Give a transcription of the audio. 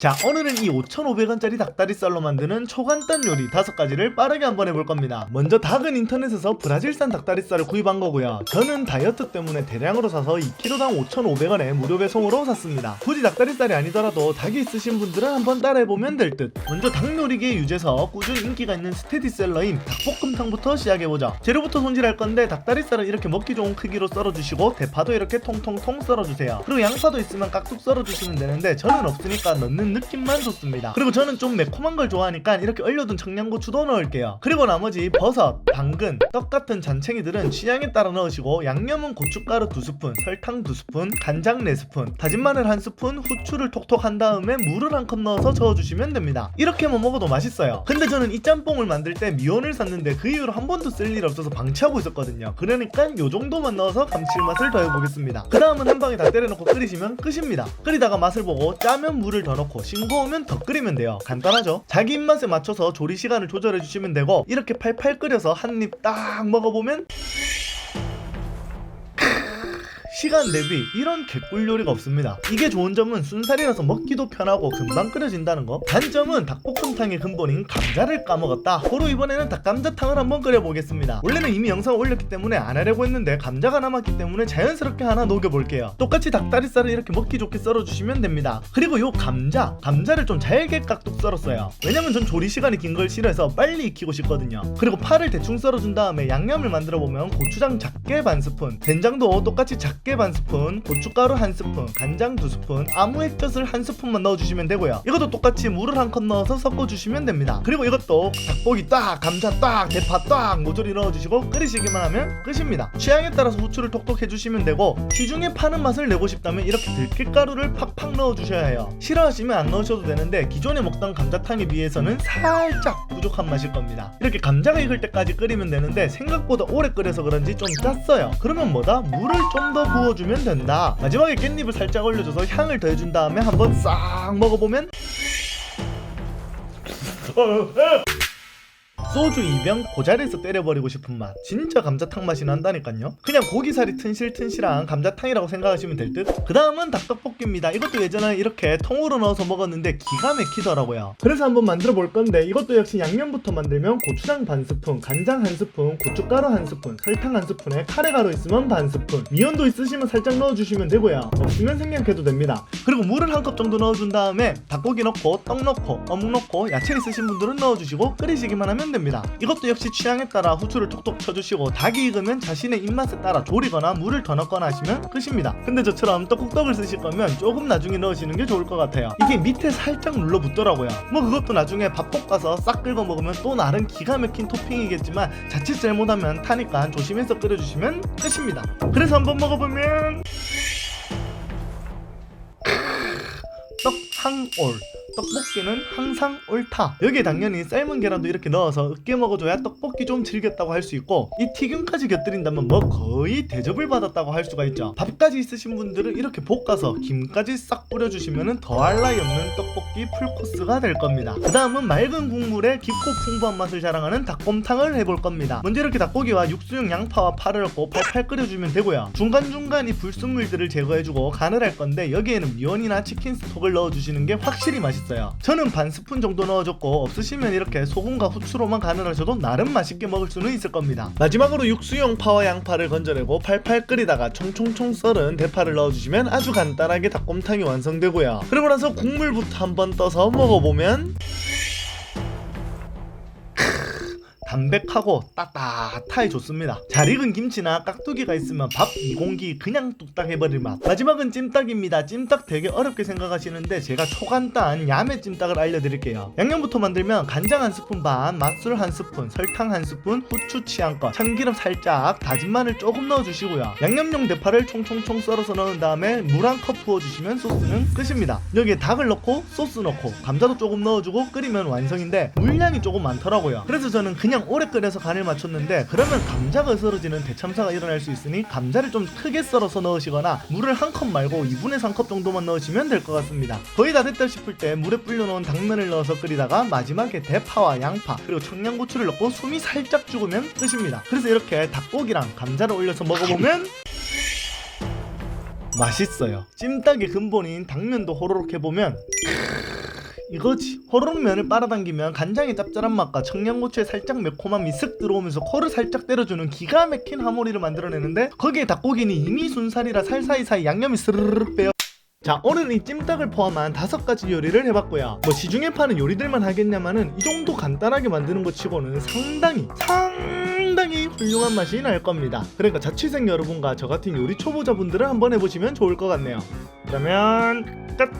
자, 오늘은 이 5,500원짜리 닭다리살로 만드는 초간단 요리 5가지를 빠르게 한번 해볼 겁니다. 먼저 닭은 인터넷에서 브라질산 닭다리살을 구입한 거고요. 저는 다이어트 때문에 대량으로 사서 2kg당 5,500원에 무료 배송으로 샀습니다. 굳이 닭다리살이 아니더라도 닭이 있으신 분들은 한번 따라해보면 될 듯. 먼저 닭 요리계의 유재석, 꾸준히 인기가 있는 스테디셀러인 닭볶음탕부터 시작해보죠. 재료부터 손질할 건데 닭다리살은 이렇게 먹기 좋은 크기로 썰어주시고 대파도 이렇게 통통통 썰어주세요. 그리고 양파도 있으면 깍둑 썰어주시면 되는데 저는 없으니까 넣는 느낌만 좋습니다. 그리고 저는 좀 매콤한 걸 좋아하니까 이렇게 얼려둔 청양고추도 넣을게요. 그리고 나머지 버섯, 당근, 떡 같은 잔챙이들은 취향에 따라 넣으시고 양념은 고춧가루 2스푼, 설탕 2스푼, 간장 4스푼, 다진 마늘 1스푼, 후추를 톡톡 한 다음에 물을 1컵 넣어서 저어주시면 됩니다. 이렇게만 먹어도 맛있어요. 근데 저는 이 짬뽕을 만들 때 미원을 샀는데 그 이후로 한 번도 쓸 일 없어서 방치하고 있었거든요. 그러니까 요 정도만 넣어서 감칠맛을 더해보겠습니다. 그 다음은 한 방에 다 때려놓고 끓이시면 끝입니다. 끓이다가 맛을 보고 짜면 물을 더 넣고 싱거우면 더 끓이면 돼요. 간단하죠? 자기 입맛에 맞춰서 조리 시간을 조절해 주시면 되고 이렇게 팔팔 끓여서 한 입 딱 먹어보면 시간 대비 이런 개꿀 요리가 없습니다. 이게 좋은 점은 순살이라서 먹기도 편하고 금방 끓여진다는 거. 단점은 닭볶음탕의 근본인 감자를 까먹었다. 고로 이번에는 닭감자탕을 한번 끓여보겠습니다. 원래는 이미 영상을 올렸기 때문에 안 하려고 했는데 감자가 남았기 때문에 자연스럽게 하나 녹여볼게요. 똑같이 닭다리살을 이렇게 먹기 좋게 썰어주시면 됩니다. 그리고 요 감자를 좀 잘게 깍둑 썰었어요. 왜냐면 전 조리 시간이 긴 걸 싫어해서 빨리 익히고 싶거든요. 그리고 파를 대충 썰어준 다음에 양념을 만들어보면 고추장 작게 반 스푼, 된장도 똑같이 작게 반 스푼, 고춧가루 1스푼, 간장 2스푼, 아무액젓을 1스푼만 넣어주시면 되고요. 이것도 똑같이 물을 1컵 넣어서 섞어주시면 됩니다. 그리고 이것도 닭고기 딱, 감자 딱, 대파 딱 모조리 넣어주시고 끓이시기만 하면 끝입니다. 취향에 따라서 후추를 톡톡 해주시면 되고 시중에 파는 맛을 내고 싶다면 이렇게 들깨가루를 팍팍 넣어주셔야 해요. 싫어하시면 안 넣으셔도 되는데 기존에 먹던 감자탕에 비해서는 살짝 부족한 맛일 겁니다. 이렇게 감자가 익을 때까지 끓이면 되는데 생각보다 오래 끓여서 그런지 좀 짰어요. 그러면 뭐다? 물을 좀 더 부어주면 된다. 마지막에 깻잎을 살짝 올려줘서 향을 더해준 다음에 한번 싹 먹어보면 소주 2병 고자리에서 때려버리고 싶은 맛. 진짜 감자탕 맛이 난다니까요. 그냥 고기살이 튼실튼실한 감자탕이라고 생각하시면 될 듯. 그 다음은 닭떡볶이입니다. 이것도 예전에 이렇게 통으로 넣어서 먹었는데 기가 막히더라고요. 그래서 한번 만들어 볼 건데 이것도 역시 양념부터 만들면 고추장 반 스푼, 간장 1스푼, 고춧가루 1스푼, 설탕 1스푼에 카레가루 있으면 반 스푼, 미원도 있으시면 살짝 넣어주시면 되고요. 없으면 생략해도 됩니다. 그리고 물을 1컵 정도 넣어준 다음에 닭고기 넣고 떡 넣고 어묵 넣고 야채 있으신 분들은 넣어주시고 끓이시기만 하면 됩니다. 이것도 역시 취향에 따라 후추를 톡톡 쳐주시고 닭이 익으면 자신의 입맛에 따라 졸이거나 물을 더 넣거나 하시면 끝입니다. 근데 저처럼 떡국떡을 쓰실 거면 조금 나중에 넣으시는 게 좋을 것 같아요. 이게 밑에 살짝 눌러붙더라고요. 뭐 그것도 나중에 밥 볶아서 싹 긁어 먹으면 또 나름 기가 막힌 토핑이겠지만 자칫 잘못하면 타니까 조심해서 끓여주시면 끝입니다. 그래서 한번 먹어보면 떡항올, 떡볶이는 항상 옳다. 여기에 당연히 삶은 계란도 이렇게 넣어서 으깨 먹어줘야 떡볶이 좀 즐겼다고 할 수 있고 이 튀김까지 곁들인다면 뭐 거의 대접을 받았다고 할 수가 있죠. 밥까지 있으신 분들은 이렇게 볶아서 김까지 싹 뿌려주시면 더할 나위 없는 떡볶이 풀코스가 될 겁니다. 그 다음은 맑은 국물에 깊고 풍부한 맛을 자랑하는 닭곰탕을 해볼 겁니다. 먼저 이렇게 닭고기와 육수용 양파와 파를 넣고 팔팔 끓여주면 되고요. 중간중간 이 불순물들을 제거해주고 간을 할 건데 여기에는 미원이나 치킨 스톡을 넣어주시는 게 확실히 맛있어요. 저는 반 스푼 정도 넣어줬고 없으시면 이렇게 소금과 후추로만 간을 하셔도 나름 맛있게 먹을 수는 있을 겁니다. 마지막으로 육수용 파와 양파를 건져내고 팔팔 끓이다가 총총총 썰은 대파를 넣어주시면 아주 간단하게 닭곰탕이 완성되고요. 그리고 나서 국물부터 한번 떠서 먹어보면 담백하고 따뜻하게 좋습니다. 잘 익은 김치나 깍두기가 있으면 밥 2공기 그냥 뚝딱 해버릴 맛. 마지막은 찜닭입니다. 찜닭 되게 어렵게 생각하시는데 제가 초간단 야매 찜닭을 알려드릴게요. 양념부터 만들면 간장 1스푼 반, 맛술 1스푼, 설탕 1스푼, 후추 취향껏, 참기름 살짝, 다진 마늘 조금 넣어주시고요. 양념용 대파를 총총총 썰어서 넣은 다음에 물 1컵 부어주시면 소스는 끝입니다. 여기에 닭을 넣고 소스 넣고 감자도 조금 넣어주고 끓이면 완성인데 물량이 조금 많더라고요. 그래서 저는 그냥 오래 끓여서 간을 맞췄는데 그러면 감자가 으스러지는 대참사가 일어날 수 있으니 감자를 좀 크게 썰어서 넣으시거나 물을 1컵 말고 2분의 3컵 정도만 넣으시면 될 것 같습니다. 거의 다 됐다 싶을 때 물에 불려놓은 당면을 넣어서 끓이다가 마지막에 대파와 양파 그리고 청양고추를 넣고 숨이 살짝 죽으면 끝입니다. 그래서 이렇게 닭고기랑 감자를 올려서 먹어보면 맛있어요. 찜닭의 근본인 당면도 호로록 해보면 이거지. 호롱면을 빨아당기면 간장의 짭짤한 맛과 청양고추의 살짝 매콤함이 슥 들어오면서 코를 살짝 때려주는 기가 막힌 하모니를 만들어내는데, 거기에 닭고기는 이미 순살이라 살 사이사이 양념이 스르르륵 빼요. 자, 오늘은 이 찜닭을 포함한 5가지 요리를 해봤고요. 뭐 시중에 파는 요리들만 하겠냐마는 이 정도 간단하게 만드는 것 치고는 상당히 훌륭한 맛이 날 겁니다. 그러니까 자취생 여러분과 저 같은 요리 초보자분들은 한번 해보시면 좋을 것 같네요. 그러면 끝!